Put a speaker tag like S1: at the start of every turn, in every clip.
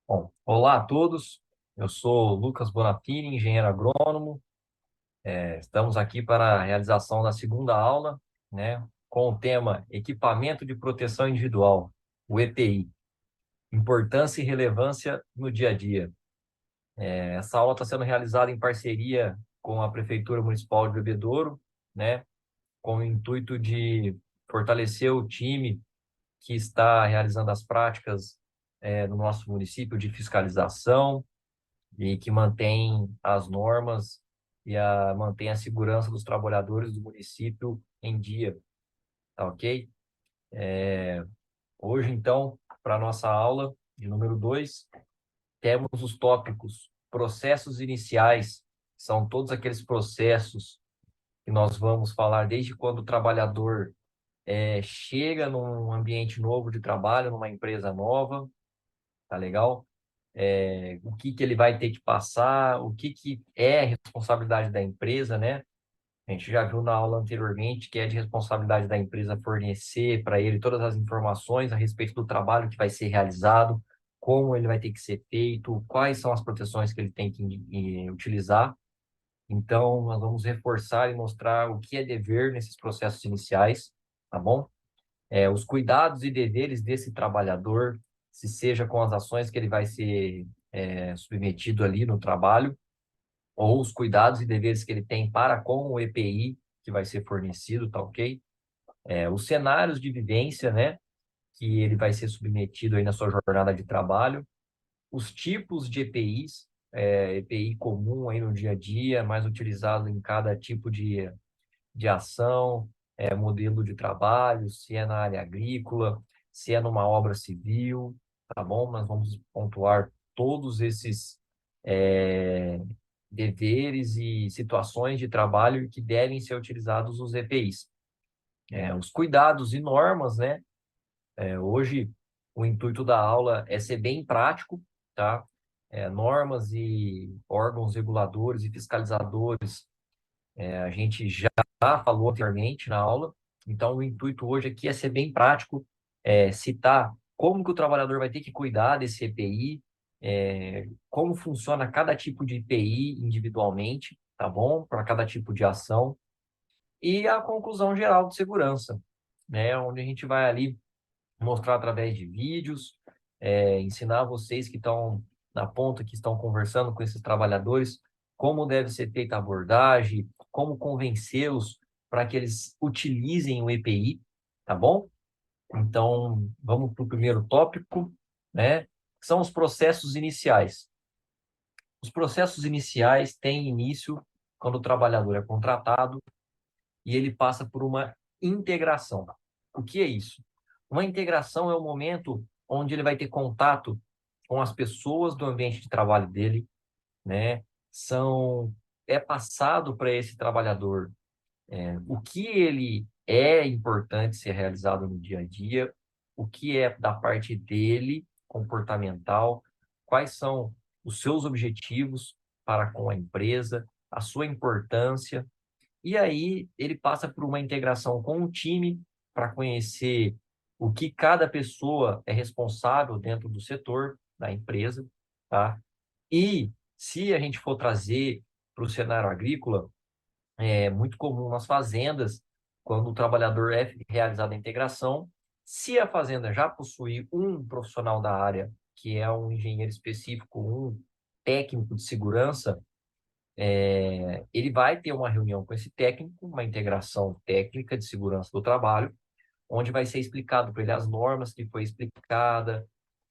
S1: Bom, olá a todos, eu sou Lucas Bonafini, engenheiro agrônomo. Estamos aqui para a realização da segunda aula, né, com o tema Equipamento de Proteção Individual, o EPI, Importância e Relevância no Dia a Dia. Essa aula está sendo realizada em parceria com a Prefeitura Municipal de Bebedouro, né, com o intuito de fortalecer o time que está realizando as práticas, no nosso município de fiscalização, e que mantém as normas e mantém a segurança dos trabalhadores do município em dia, tá ok? Hoje, então, para a nossa aula de número 2, temos os tópicos processos iniciais, são todos aqueles processos que nós vamos falar desde quando o trabalhador chega num ambiente novo de trabalho, numa empresa nova, tá legal? O que que ele vai ter que passar, o que que é responsabilidade da empresa, né? A gente já viu na aula anteriormente que é de responsabilidade da empresa fornecer para ele todas as informações a respeito do trabalho que vai ser realizado, como ele vai ter que ser feito, quais são as proteções que ele tem que utilizar. Então, nós vamos reforçar e mostrar o que é dever nesses processos iniciais, tá bom? Os cuidados e deveres desse trabalhador, se seja com as ações que ele vai ser submetido ali no trabalho, ou os cuidados e deveres que ele tem para com o EPI que vai ser fornecido, tá ok? Os cenários de vivência, né, que ele vai ser submetido aí na sua jornada de trabalho, os tipos de EPIs, EPI comum aí no dia a dia, mais utilizado em cada tipo de ação, modelo de trabalho, se é na área agrícola, se é numa obra civil, tá bom? Nós vamos pontuar todos esses é, deveres e situações de trabalho que devem ser utilizados os EPIs. Os cuidados e normas, né? Hoje, o intuito da aula é ser bem prático, tá? Normas e órgãos reguladores e fiscalizadores, a gente já falou anteriormente na aula, então o intuito hoje aqui é ser bem prático, citar como que o trabalhador vai ter que cuidar desse EPI, como funciona cada tipo de EPI individualmente, tá bom? Para cada tipo de ação, e a conclusão geral de segurança, né? Onde a gente vai ali mostrar através de vídeos, ensinar vocês que estão na ponta, que estão conversando com esses trabalhadores, como deve ser feita a abordagem, como convencê-los para que eles utilizem o EPI, tá bom? Então, vamos para o primeiro tópico, né? Que são os processos iniciais. Os processos iniciais têm início quando o trabalhador é contratado e ele passa por uma integração. O que é isso? Uma integração é o momento onde ele vai ter contato com as pessoas do ambiente de trabalho dele, né? É passado para esse trabalhador o que ele é importante ser realizado no dia a dia, o que é da parte dele, comportamental, quais são os seus objetivos para com a empresa, a sua importância, e aí ele passa por uma integração com o time para conhecer o que cada pessoa é responsável dentro do setor da empresa, tá? E se a gente for trazer para o cenário agrícola, é muito comum nas fazendas, quando o trabalhador é realizada a integração, se a fazenda já possui um profissional da área, que é um engenheiro específico, um técnico de segurança, ele vai ter uma reunião com esse técnico, uma integração técnica de segurança do trabalho, onde vai ser explicado para ele as normas que foi explicada,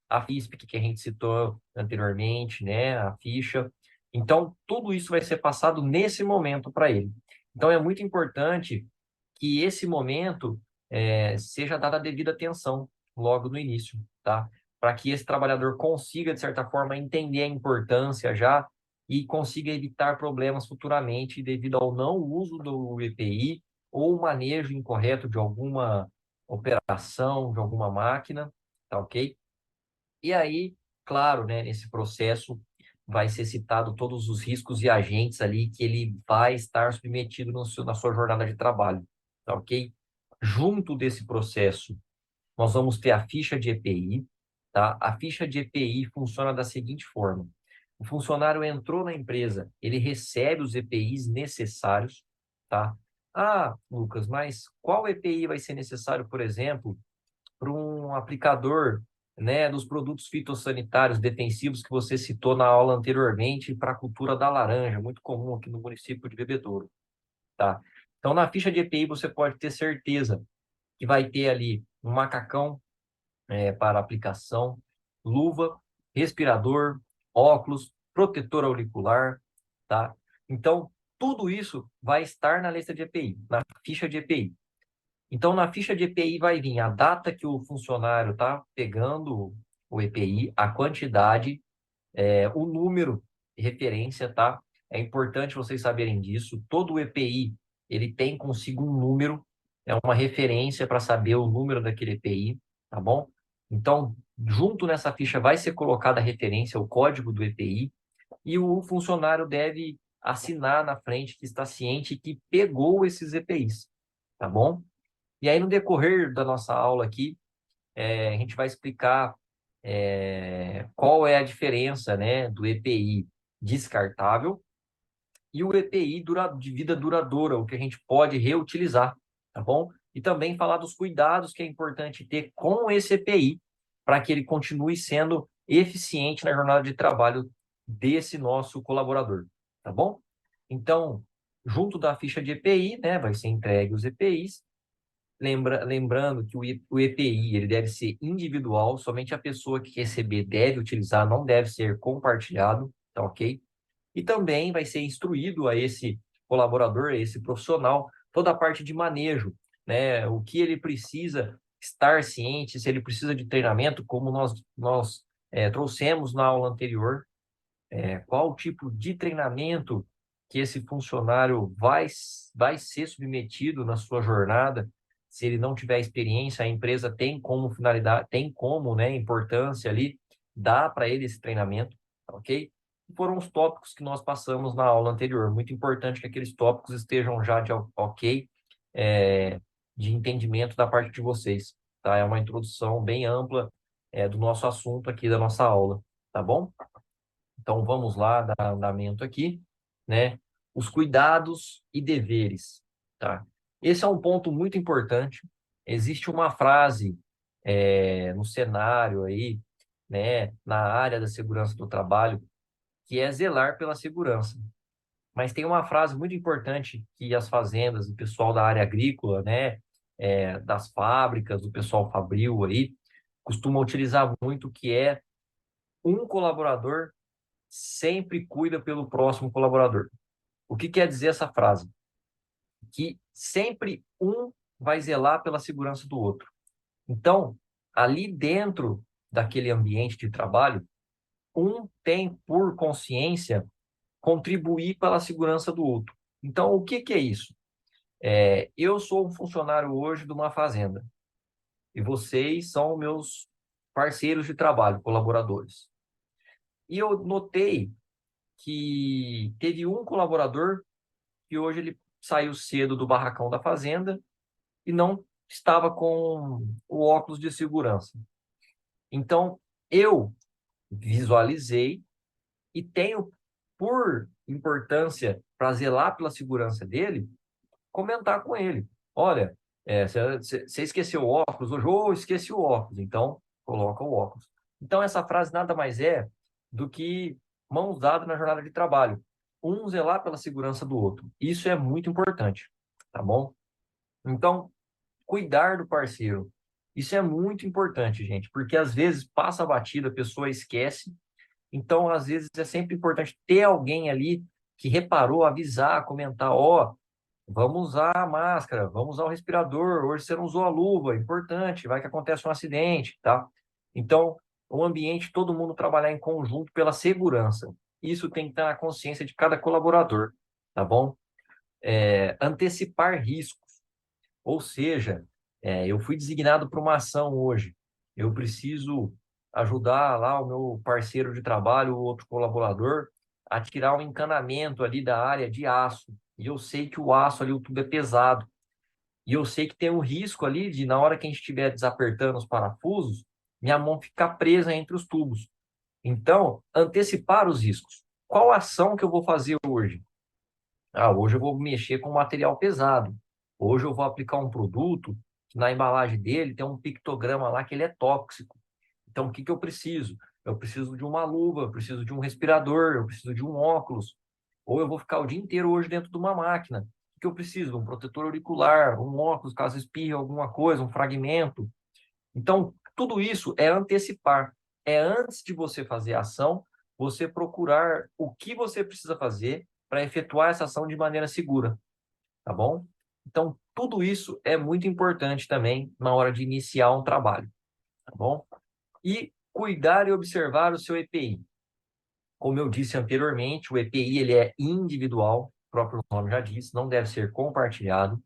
S1: a FISP que a gente citou anteriormente, né, a ficha. Então, tudo isso vai ser passado nesse momento para ele. Então, é muito importante que esse momento seja dada a devida atenção logo no início, tá? Para que esse trabalhador consiga, de certa forma, entender a importância já e consiga evitar problemas futuramente devido ao não uso do EPI ou o manejo incorreto de alguma operação, de alguma máquina, tá ok? E aí, claro, né, nesse processo vai ser citado todos os riscos e agentes ali que ele vai estar submetido na sua jornada de trabalho, tá ok? Junto desse processo, nós vamos ter a ficha de EPI, tá? A ficha de EPI funciona da seguinte forma: o funcionário entrou na empresa, ele recebe os EPIs necessários, tá? Ah, Lucas, mas qual EPI vai ser necessário, por exemplo, para um aplicador, né, dos produtos fitossanitários defensivos que você citou na aula anteriormente para a cultura da laranja, muito comum aqui no município de Bebedouro, tá? Então, na ficha de EPI, você pode ter certeza que vai ter ali um macacão para aplicação, luva, respirador, óculos, protetor auricular, tá? Então, tudo isso vai estar na lista de EPI, na ficha de EPI. Então, na ficha de EPI vai vir a data que o funcionário está pegando o EPI, a quantidade, o número de referência, tá? É importante vocês saberem disso. Todo o EPI, ele tem consigo um número, é uma referência para saber o número daquele EPI, tá bom? Então, junto nessa ficha vai ser colocada a referência, o código do EPI, e o funcionário deve assinar na frente que está ciente que pegou esses EPIs, tá bom? E aí, no decorrer da nossa aula aqui, a gente vai explicar qual é a diferença, né, do EPI descartável e o EPI de vida duradoura, o que a gente pode reutilizar, tá bom? E também falar dos cuidados que é importante ter com esse EPI para que ele continue sendo eficiente na jornada de trabalho desse nosso colaborador, tá bom? Então, junto da ficha de EPI, né, vai ser entregue os EPIs. Lembrando que o EPI ele deve ser individual, somente a pessoa que receber deve utilizar, não deve ser compartilhado, tá ok? E também vai ser instruído a esse colaborador, a esse profissional, toda a parte de manejo, né? O que ele precisa estar ciente, se ele precisa de treinamento, como nós trouxemos na aula anterior, qual o tipo de treinamento que esse funcionário vai ser submetido na sua jornada. Se ele não tiver experiência, a empresa tem como finalidade, tem como, né, importância ali, dá para ele esse treinamento, tá ok? Foram os tópicos que nós passamos na aula anterior. Muito importante que aqueles tópicos estejam já de ok, de entendimento da parte de vocês, tá? É uma introdução bem ampla, do nosso assunto aqui da nossa aula, tá bom? Então vamos lá, dar andamento aqui, né? Os cuidados e deveres, tá? Esse é um ponto muito importante. Existe uma frase no cenário aí, né, na área da segurança do trabalho, que é zelar pela segurança. Mas tem uma frase muito importante que as fazendas, o pessoal da área agrícola, né, das fábricas, o pessoal fabril aí, costuma utilizar muito, que é um colaborador sempre cuida pelo próximo colaborador. O que quer dizer essa frase? Que sempre um vai zelar pela segurança do outro. Então, ali dentro daquele ambiente de trabalho, um tem por consciência contribuir pela segurança do outro. Então, o que é isso? Eu sou um funcionário hoje de uma fazenda e vocês são meus parceiros de trabalho, colaboradores. E eu notei que teve um colaborador que hoje ele saiu cedo do barracão da fazenda e não estava com o óculos de segurança. Então, eu visualizei e tenho por importância para zelar pela segurança dele, comentar com ele. Olha, você esqueceu o óculos hoje? Ou esqueci o óculos, então coloca o óculos. Então, essa frase nada mais é do que mãos dadas na jornada de trabalho. Um zelar pela segurança do outro. Isso é muito importante, tá bom? Então, cuidar do parceiro. Isso é muito importante, gente, porque às vezes passa a batida, a pessoa esquece. Então, às vezes é sempre importante ter alguém ali que reparou, avisar, comentar, ó, vamos usar a máscara, vamos usar o respirador, hoje você não usou a luva, é importante, vai que acontece um acidente, tá? Então, o ambiente, todo mundo trabalhar em conjunto pela segurança. Isso tem que estar na consciência de cada colaborador, tá bom? Antecipar riscos, ou seja, eu fui designado para uma ação hoje, eu preciso ajudar lá o meu parceiro de trabalho, o outro colaborador, a tirar um encanamento ali da área de aço. E eu sei que o aço ali, o tubo é pesado. E eu sei que tem um risco ali de, na hora que a gente estiver desapertando os parafusos, minha mão ficar presa entre os tubos. Então, antecipar os riscos. Qual ação que eu vou fazer hoje? Ah, hoje eu vou mexer com material pesado. Hoje eu vou aplicar um produto que na embalagem dele tem um pictograma lá que ele é tóxico. Então, o que que eu preciso? Eu preciso de uma luva, eu preciso de um respirador, eu preciso de um óculos. Ou eu vou ficar o dia inteiro hoje dentro de uma máquina. O que eu preciso? Um protetor auricular, um óculos, caso espirre alguma coisa, um fragmento. Então, tudo isso é antecipar. É antes de você fazer a ação, você procurar o que você precisa fazer para efetuar essa ação de maneira segura, tá bom? Então, tudo isso é muito importante também na hora de iniciar um trabalho, tá bom? E cuidar e observar o seu EPI. Como eu disse anteriormente, o EPI ele é individual, o próprio nome já diz, não deve ser compartilhado.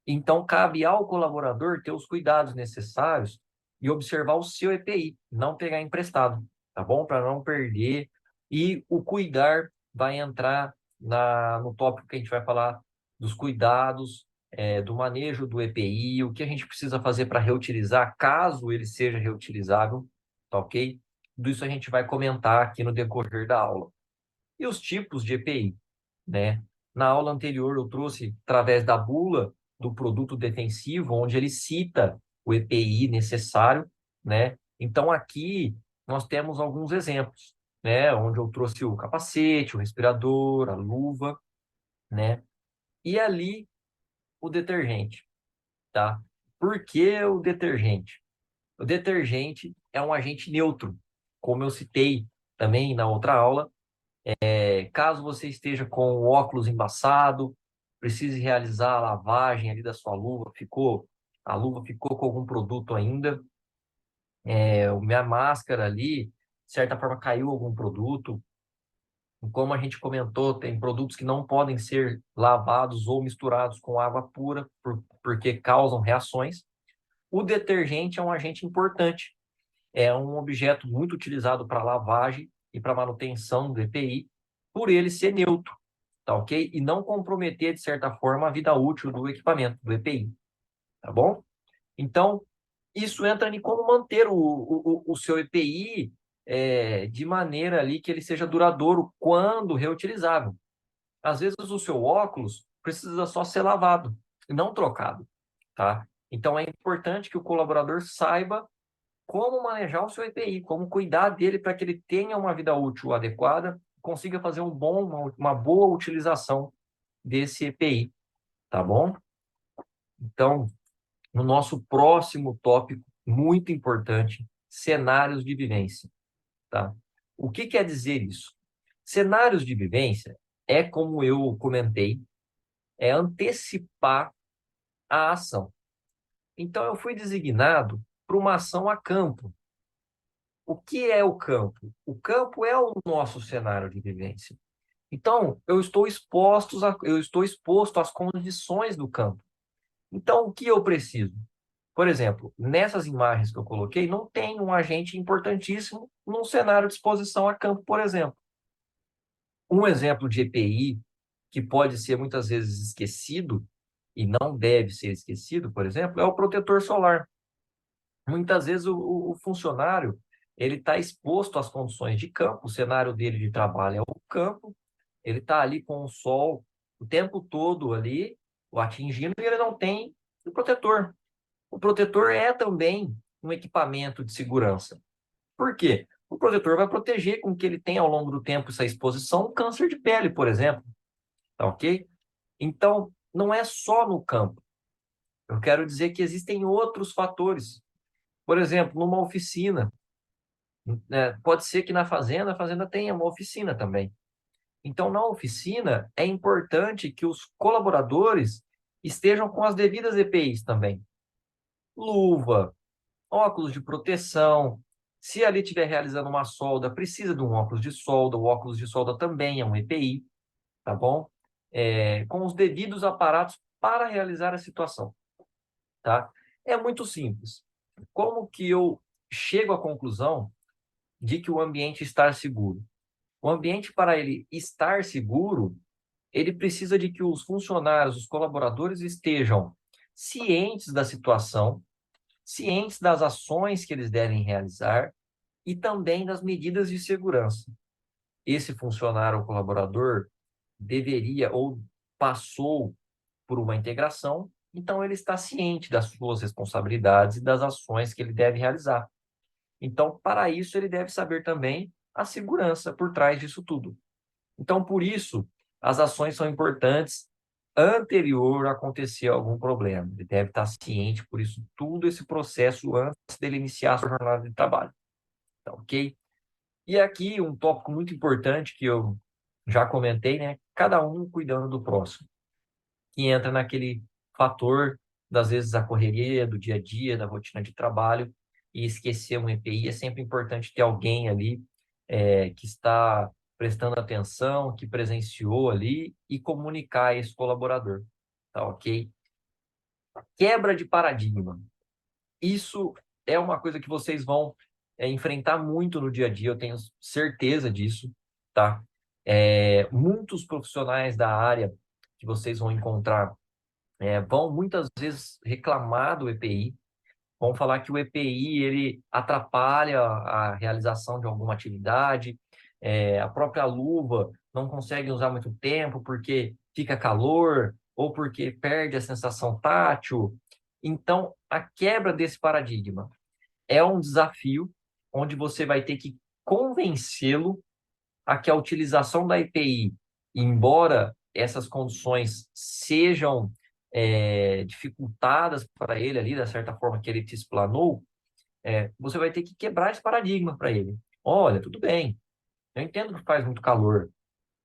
S1: Então, cabe ao colaborador ter os cuidados necessários e observar o seu EPI, não pegar emprestado, tá bom? Para não perder. E o cuidar vai entrar no tópico que a gente vai falar dos cuidados, do manejo do EPI, o que a gente precisa fazer para reutilizar, caso ele seja reutilizável, tá ok? Tudo isso a gente vai comentar aqui no decorrer da aula. E os tipos de EPI, né? Na aula anterior eu trouxe, através da bula do produto defensivo, onde ele cita o EPI necessário, né? Então aqui nós temos alguns exemplos, né? Onde eu trouxe o capacete, o respirador, a luva, né? E ali o detergente, tá? Por que o detergente? O detergente é um agente neutro, como eu citei também na outra aula. Caso você esteja com o óculos embaçado, precise realizar a lavagem ali da sua luva, a luva ficou com algum produto ainda, minha máscara ali, de certa forma caiu algum produto. Como a gente comentou, tem produtos que não podem ser lavados ou misturados com água pura, porque causam reações. O detergente é um agente importante, é um objeto muito utilizado para lavagem e para manutenção do EPI, por ele ser neutro, tá ok? E não comprometer, de certa forma, a vida útil do equipamento, do EPI, tá bom? Então, isso entra em como manter o seu EPI de maneira ali que ele seja duradouro quando reutilizável. Às vezes o seu óculos precisa só ser lavado e não trocado, tá? Então é importante que o colaborador saiba como manejar o seu EPI, como cuidar dele para que ele tenha uma vida útil adequada, consiga fazer uma boa utilização desse EPI, tá bom? Então, no nosso próximo tópico, muito importante, cenários de vivência, tá? O que quer dizer isso? Cenários de vivência é, como eu comentei, é antecipar a ação. Então, eu fui designado para uma ação a campo. O que é o campo? O campo é o nosso cenário de vivência. Então, eu estou exposto às condições do campo. Então, o que eu preciso? Por exemplo, nessas imagens que eu coloquei, não tem um agente importantíssimo num cenário de exposição a campo, por exemplo. Um exemplo de EPI que pode ser muitas vezes esquecido e não deve ser esquecido, por exemplo, é o protetor solar. Muitas vezes o funcionário ele está exposto às condições de campo, o cenário dele de trabalho é o campo, ele está ali com o sol o tempo todo ali, o atingindo, e ele não tem o protetor. O protetor é também um equipamento de segurança. Por quê? O protetor vai proteger com que ele tenha ao longo do tempo essa exposição, um câncer de pele, por exemplo, tá ok? Então, não é só no campo. Eu quero dizer que existem outros fatores. Por exemplo, numa oficina, né? Pode ser que na fazenda, a fazenda tenha uma oficina também. Então, na oficina, é importante que os colaboradores estejam com as devidas EPIs também. Luva, óculos de proteção. Se ali estiver realizando uma solda, precisa de um óculos de solda. O óculos de solda também é um EPI, tá bom? Com os devidos aparatos para realizar a situação, tá? É muito simples. Como que eu chego à conclusão de que o ambiente está seguro? O ambiente, para ele estar seguro, ele precisa de que os funcionários, os colaboradores estejam cientes da situação, cientes das ações que eles devem realizar e também das medidas de segurança. Esse funcionário ou colaborador deveria ou passou por uma integração, então ele está ciente das suas responsabilidades e das ações que ele deve realizar. Então, para isso, ele deve saber também a segurança por trás disso tudo. Então, por isso, as ações são importantes anterior a acontecer algum problema. Ele deve estar ciente, por isso, tudo esse processo antes dele iniciar a sua jornada de trabalho. Tá, ok? E aqui um tópico muito importante que eu já comentei, né? Cada um cuidando do próximo, que entra naquele fator, das vezes, a correria do dia a dia, da rotina de trabalho, e esquecer um EPI. É sempre importante ter alguém ali que está prestando atenção, que presenciou ali e comunicar a esse colaborador, tá ok? Quebra de paradigma. Isso é uma coisa que vocês vão enfrentar muito no dia a dia, eu tenho certeza disso, tá? Muitos profissionais da área que vocês vão encontrar vão muitas vezes reclamar do EPI, vão falar que o EPI ele atrapalha a realização de alguma atividade, a própria luva não consegue usar muito tempo porque fica calor ou porque perde a sensação tátil. Então, a quebra desse paradigma é um desafio onde você vai ter que convencê-lo a que a utilização da EPI, embora essas condições sejam dificultadas para ele ali, da certa forma que ele te explanou, você vai ter que quebrar esse paradigma para ele. Olha, tudo bem, eu entendo que faz muito calor,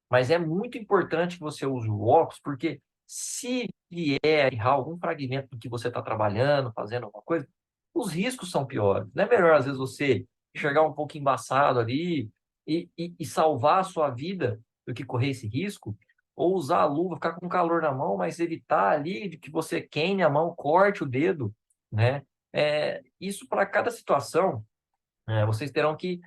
S1: mas é muito importante que você use o óculos, porque se vier errar algum fragmento do que você está trabalhando, fazendo alguma coisa, os riscos são piores. Não é melhor, às vezes, você enxergar um pouco embaçado ali e salvar a sua vida do que correr esse risco? Ou usar a luva, ficar com calor na mão, mas evitar ali de que você queime a mão, corte o dedo, né? Isso para cada situação, vocês terão que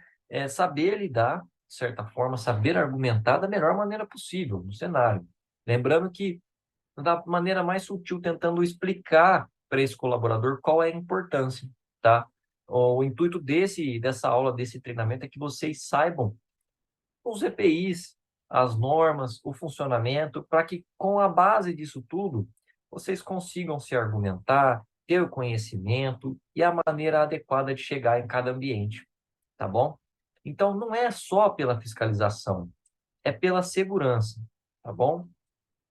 S1: saber lidar, de certa forma, saber argumentar da melhor maneira possível no cenário. Lembrando que da maneira mais sutil, tentando explicar para esse colaborador qual é a importância, tá? O intuito dessa aula, desse treinamento, é que vocês saibam os EPIs, as normas, o funcionamento, para que com a base disso tudo, vocês consigam se argumentar, ter o conhecimento e a maneira adequada de chegar em cada ambiente, tá bom? Então, não é só pela fiscalização, é pela segurança, tá bom?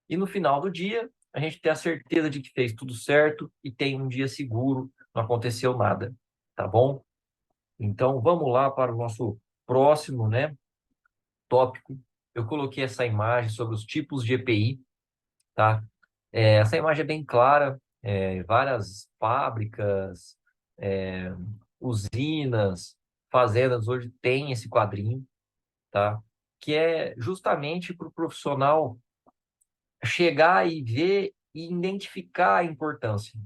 S1: E no final do dia, a gente ter a certeza de que fez tudo certo e tem um dia seguro, não aconteceu nada, tá bom? Então, vamos lá para o nosso próximo, né, tópico. Eu coloquei essa imagem sobre os tipos de EPI, tá? Essa imagem é bem clara, várias fábricas, é, usinas, fazendas hoje têm esse quadrinho, tá? Que é justamente para o profissional chegar e ver e identificar a importância,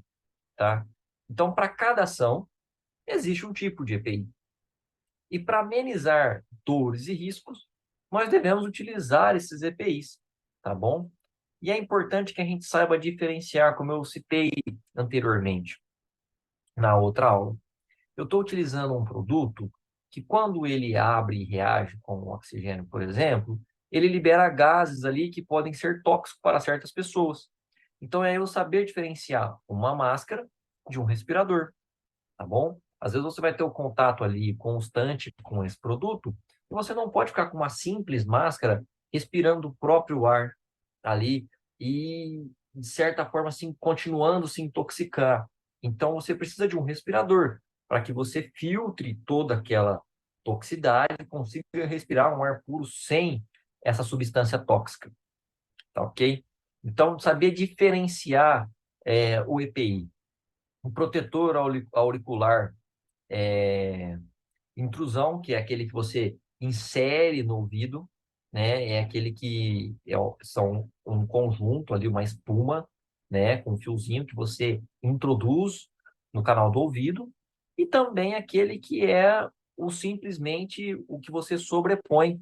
S1: tá? Então, para cada ação, existe um tipo de EPI. E para amenizar dores e riscos, nós devemos utilizar esses EPIs, tá bom? E é importante que a gente saiba diferenciar, como eu citei anteriormente na outra aula. Eu estou utilizando um produto que, quando ele abre e reage com o oxigênio, por exemplo, ele libera gases ali que podem ser tóxicos para certas pessoas. Então, é eu saber diferenciar uma máscara de um respirador, tá bom? Às vezes você vai ter o contato ali constante com esse produto e você não pode ficar com uma simples máscara respirando o próprio ar ali e, de certa forma, assim, continuando se intoxicar. Então, você precisa de um respirador para que você filtre toda aquela toxicidade e consiga respirar um ar puro sem essa substância tóxica, tá ok? Então, saber diferenciar o EPI. O protetor auricular intrusão, que é aquele que você insere no ouvido, né? É aquele que são um conjunto ali, uma espuma, né? Com um fiozinho que você introduz no canal do ouvido. E também aquele que é simplesmente o que você sobrepõe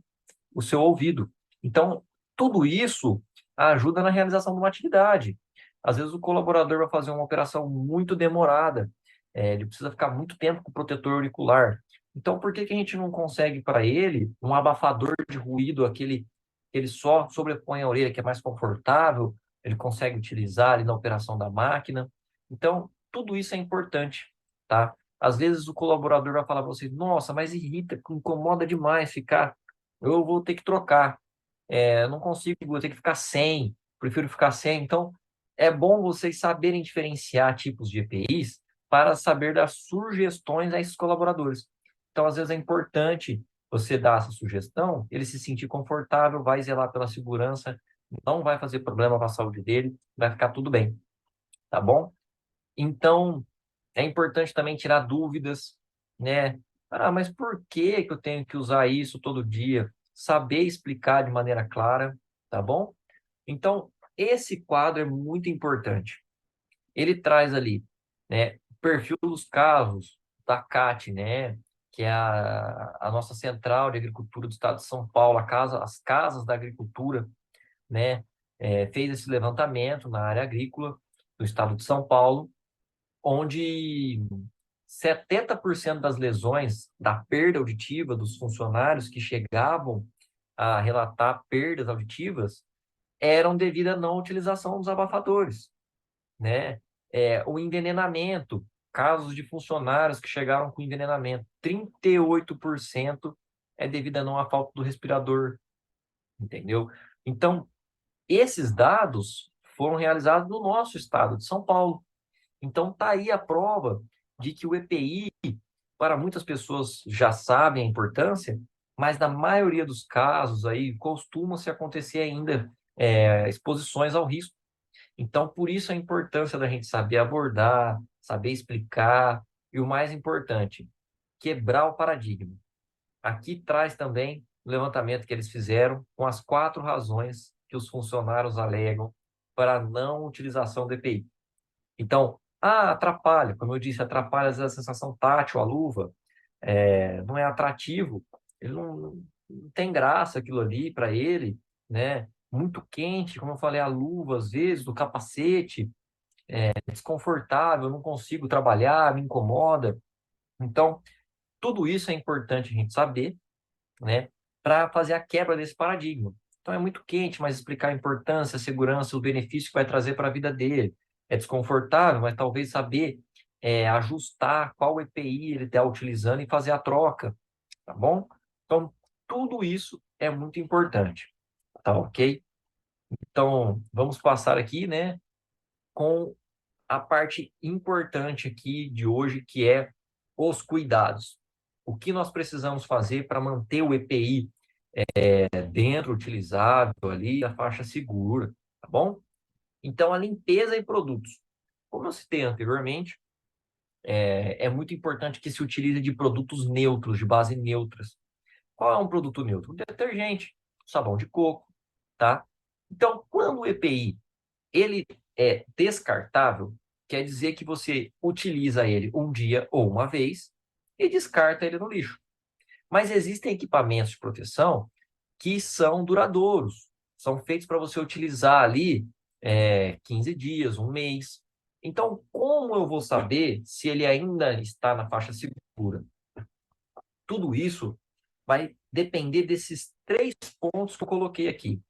S1: o seu ouvido. Então, tudo isso ajuda na realização de uma atividade. Às vezes o colaborador vai fazer uma operação muito demorada ele precisa ficar muito tempo com o protetor auricular. Então, por que que a gente não consegue para ele um abafador de ruído, aquele que ele só sobrepõe a orelha, que é mais confortável, ele consegue utilizar ali na operação da máquina. Então, tudo isso é importante, tá? Às vezes o colaborador vai falar para você, nossa, mas irrita, incomoda demais ficar, eu vou ter que trocar. Não consigo, vou ter que ficar sem, prefiro ficar sem. Então, é bom vocês saberem diferenciar tipos de EPIs para saber dar sugestões a esses colaboradores. Então, às vezes é importante você dar essa sugestão, ele se sentir confortável, vai zelar pela segurança, não vai fazer problema para a saúde dele, vai ficar tudo bem, tá bom? Então, é importante também tirar dúvidas, né? Ah, mas por que que eu tenho que usar isso todo dia? Saber explicar de maneira clara, tá bom? Então, esse quadro é muito importante. Ele traz ali, né, o perfil dos casos da CAT, né, que é a nossa Central de Agricultura do Estado de São Paulo, as casas da agricultura, né, fez esse levantamento na área agrícola do Estado de São Paulo, onde 70% das lesões da perda auditiva dos funcionários que chegavam a relatar perdas auditivas eram devido à não utilização dos abafadores, né? O envenenamento, casos de funcionários que chegaram com envenenamento, 38% é devido à não à falta do respirador, entendeu? Então, esses dados foram realizados no nosso estado de São Paulo. Então, tá aí a prova de que o EPI, para muitas pessoas já sabem a importância, mas na maioria dos casos aí costuma se acontecer ainda exposições ao risco. Então, por isso a importância da gente saber abordar, saber explicar e o mais importante, quebrar o paradigma. Aqui traz também o levantamento que eles fizeram com as 4 razões que os funcionários alegam para a não utilização do EPI. Então, atrapalha, como eu disse, atrapalha às vezes, a sensação tátil, a luva, não é atrativo, ele não tem graça aquilo ali para ele, né? Muito quente, como eu falei, a luva, às vezes, o capacete, é desconfortável, eu não consigo trabalhar, me incomoda. Então, tudo isso é importante a gente saber, né, para fazer a quebra desse paradigma. Então, é muito quente, mas explicar a importância, a segurança, o benefício que vai trazer para a vida dele. É desconfortável, mas talvez saber ajustar qual EPI ele está utilizando e fazer a troca, tá bom? Então, tudo isso é muito importante, tá ok? Então, vamos passar aqui, né, com a parte importante aqui de hoje, que é os cuidados. O que nós precisamos fazer para manter o EPI dentro, utilizável ali, a faixa segura, tá bom? Então, a limpeza e produtos. Como eu citei anteriormente, é muito importante que se utilize de produtos neutros, de base neutras. Qual é um produto neutro? Um detergente, sabão de coco, tá? Então, quando o EPI ele é descartável, quer dizer que você utiliza ele um dia ou uma vez e descarta ele no lixo. Mas existem equipamentos de proteção que são duradouros, são feitos para você utilizar ali 15 dias, um mês. Então, como eu vou saber se ele ainda está na faixa segura? Tudo isso vai depender desses 3 pontos que eu coloquei aqui.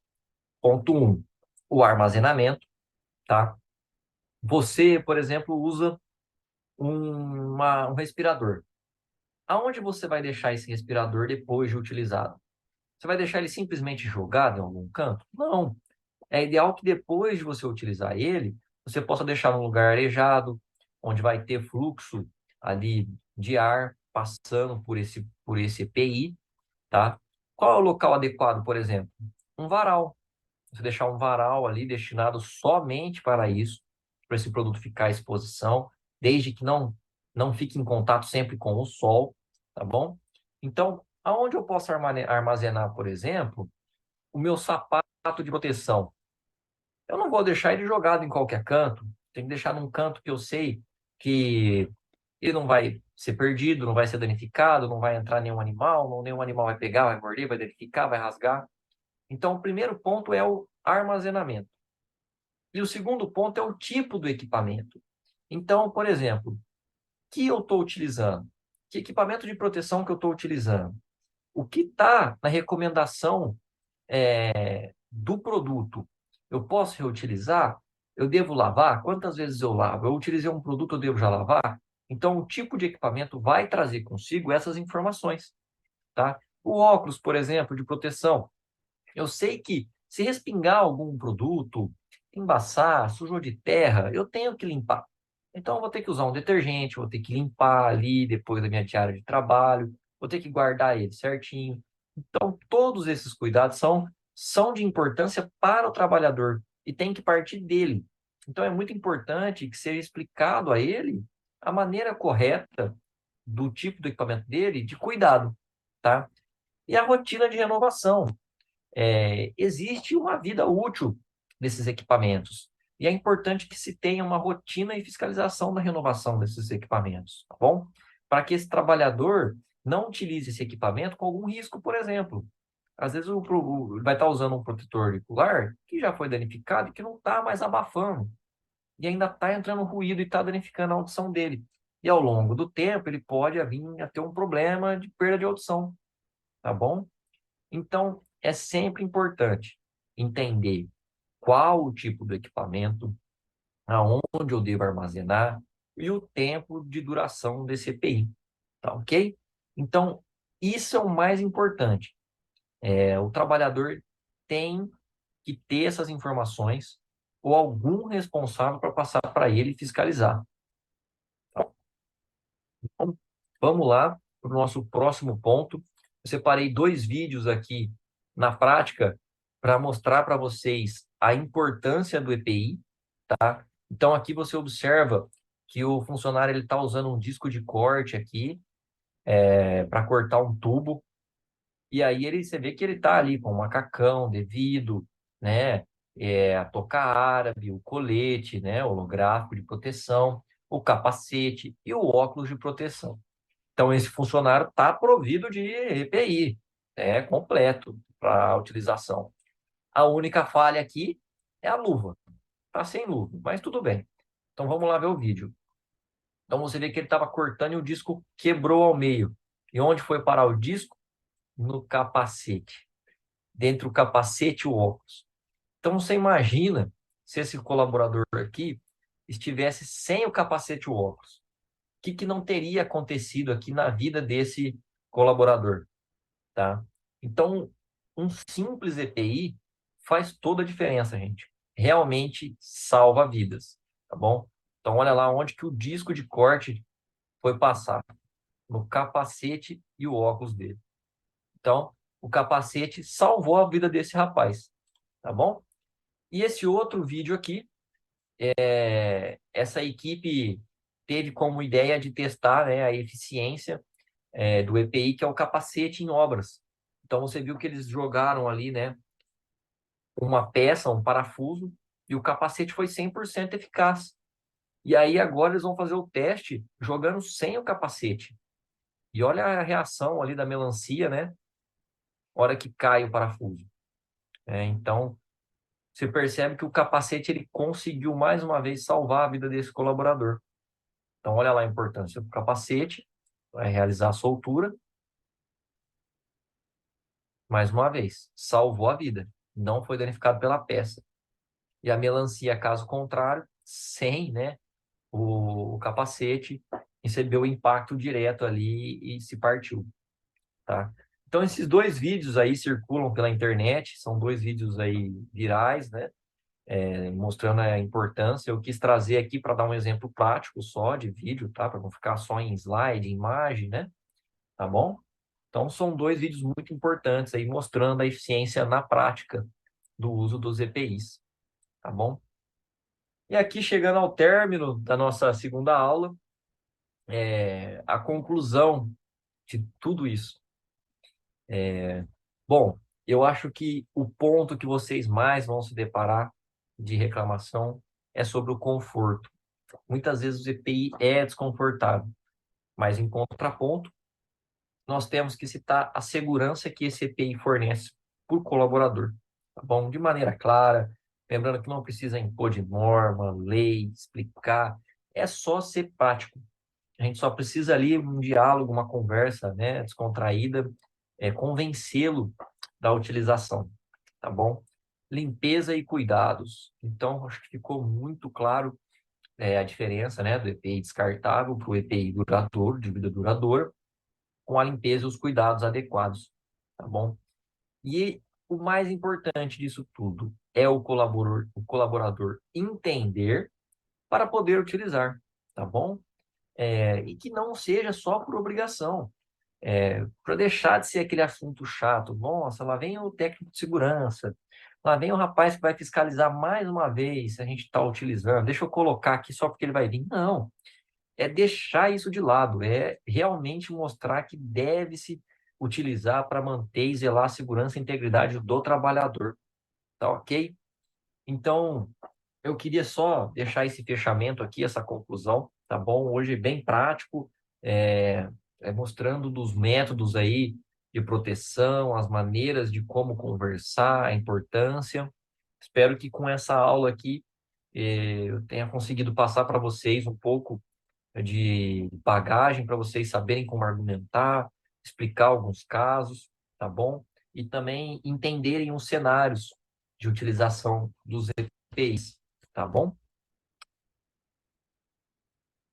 S1: Ponto 1, o armazenamento, tá? Você, por exemplo, usa um respirador. Aonde você vai deixar esse respirador depois de utilizado? Você vai deixar ele simplesmente jogado em algum canto? Não. É ideal que depois de você utilizar ele, você possa deixar num lugar arejado, onde vai ter fluxo ali de ar passando por esse EPI, tá? Qual é o local adequado, por exemplo? Um varal. Você deixar um varal ali destinado somente para isso, para esse produto ficar à exposição, desde que não fique em contato sempre com o sol, tá bom? Então, aonde eu posso armazenar, por exemplo, o meu sapato de proteção? Eu não vou deixar ele jogado em qualquer canto, tem que deixar num canto que eu sei que ele não vai ser perdido, não vai ser danificado, não vai entrar nenhum animal, nenhum animal vai pegar, vai morder, vai danificar, vai rasgar. Então, o primeiro ponto é o armazenamento. E o segundo ponto é o tipo do equipamento. Então, por exemplo, que eu estou utilizando? Que equipamento de proteção que eu estou utilizando? O que está na recomendação do produto? Eu posso reutilizar? Eu devo lavar? Quantas vezes eu lavo? Eu utilizei um produto, eu devo já lavar? Então, o tipo de equipamento vai trazer consigo essas informações, tá? O óculos, por exemplo, de proteção. Eu sei que se respingar algum produto, embaçar, sujou de terra, eu tenho que limpar. Então, eu vou ter que usar um detergente, vou ter que limpar ali depois da minha diária de trabalho, vou ter que guardar ele certinho. Então, todos esses cuidados são de importância para o trabalhador e tem que partir dele. Então, é muito importante que seja explicado a ele a maneira correta do tipo do equipamento dele de cuidado, tá? E a rotina de renovação. Existe uma vida útil desses equipamentos. E é importante que se tenha uma rotina e fiscalização da renovação desses equipamentos, tá bom? Para que esse trabalhador não utilize esse equipamento com algum risco, por exemplo. Às vezes vai estar usando um protetor auricular que já foi danificado e que não está mais abafando. E ainda está entrando ruído e está danificando a audição dele. E ao longo do tempo ele pode vir a ter um problema de perda de audição, tá bom? Então, é sempre importante entender qual o tipo do equipamento, aonde eu devo armazenar e o tempo de duração desse EPI, tá ok? Então, isso é o mais importante. O trabalhador tem que ter essas informações ou algum responsável para passar para ele e fiscalizar. Tá? Então, vamos lá para o nosso próximo ponto. Eu separei 2 vídeos aqui na prática para mostrar para vocês a importância do EPI. Então, aqui você observa que o funcionário está usando um disco de corte aqui para cortar um tubo. E aí você vê que ele está ali com o macacão devido, né? A touca árabe, o colete, né? Holográfico de proteção, o capacete e o óculos de proteção. Então, esse funcionário está provido de EPI, completo para a utilização. A única falha aqui é a luva. Está sem luva, mas tudo bem. Então, vamos lá ver o vídeo. Então, você vê que ele estava cortando e o disco quebrou ao meio. E onde foi parar o disco? No capacete. Dentro do capacete, o óculos. Então, você imagina se esse colaborador aqui estivesse sem o capacete e o óculos. O que não teria acontecido aqui na vida desse colaborador, tá? Então, um simples EPI faz toda a diferença, gente. Realmente salva vidas, tá bom? Então, olha lá onde que o disco de corte foi passar, no capacete e o óculos dele. Então, o capacete salvou a vida desse rapaz, tá bom? E esse outro vídeo aqui, essa equipe teve como ideia de testar, né, a eficiência do EPI, que é o capacete em obras. Então, você viu que eles jogaram ali, né, uma peça, um parafuso, e o capacete foi 100% eficaz. E aí agora eles vão fazer o teste jogando sem o capacete. E olha a reação ali da melancia, né? Hora que cai o parafuso. Então, você percebe que o capacete ele conseguiu mais uma vez salvar a vida desse colaborador. Então, olha lá a importância do capacete, vai realizar a soltura, mais uma vez, salvou a vida, não foi danificado pela peça. E a melancia, caso contrário, sem, né, o capacete, recebeu o impacto direto ali e se partiu, tá? Então, esses 2 vídeos aí circulam pela internet, são 2 vídeos aí virais, né? Mostrando a importância. Eu quis trazer aqui para dar um exemplo prático só de vídeo, tá? Para não ficar só em slide, imagem, né? Tá bom? Então, são 2 vídeos muito importantes aí mostrando a eficiência na prática do uso dos EPIs, tá bom? E aqui, chegando ao término da nossa segunda aula, a conclusão de tudo isso. Bom, eu acho que o ponto que vocês mais vão se deparar de reclamação é sobre o conforto. Muitas vezes o EPI é desconfortável, mas em contraponto, nós temos que citar a segurança que esse EPI fornece por colaborador, tá bom? De maneira clara, lembrando que não precisa impor de norma, lei, explicar, é só ser prático. A gente só precisa ali um diálogo, uma conversa, né, descontraída, convencê-lo da utilização, tá bom? Limpeza e cuidados. Então, acho que ficou muito claro a diferença, né, do EPI descartável para o EPI duradouro, de vida duradoura, com a limpeza e os cuidados adequados, tá bom? E o mais importante disso tudo é o colaborador entender para poder utilizar, tá bom? E que não seja só por obrigação, para deixar de ser aquele assunto chato. Nossa, lá vem o técnico de segurança, lá vem o rapaz que vai fiscalizar mais uma vez se a gente está utilizando. Deixa eu colocar aqui só porque ele vai vir. Não, é deixar isso de lado, é realmente mostrar que deve-se utilizar para manter e zelar a segurança e integridade do trabalhador, tá ok? Então, eu queria só deixar esse fechamento aqui, essa conclusão, tá bom? Hoje bem prático, é, mostrando dos métodos aí de proteção, as maneiras de como conversar, a importância. Espero que com essa aula aqui eu tenha conseguido passar para vocês um pouco de bagagem para vocês saberem como argumentar, explicar alguns casos, tá bom? E também entenderem os cenários de utilização dos EPIs, tá bom?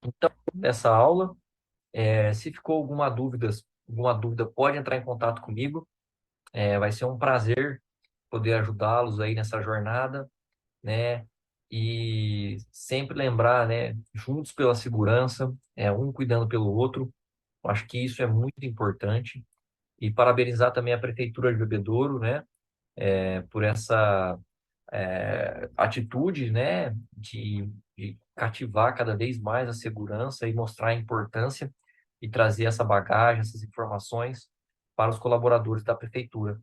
S1: Então, nessa aula, se ficou alguma dúvida, pode entrar em contato comigo. Vai ser um prazer poder ajudá-los aí nessa jornada, né? E sempre lembrar, né? Juntos pela segurança, um cuidando pelo outro. Eu acho que isso é muito importante. E parabenizar também a Prefeitura de Bebedouro, né? Por essa atitude, né, de cativar cada vez mais a segurança e mostrar a importância e trazer essa bagagem, essas informações para os colaboradores da prefeitura,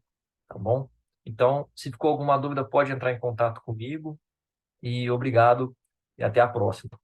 S1: tá bom? Então, se ficou alguma dúvida, pode entrar em contato comigo e obrigado e até a próxima.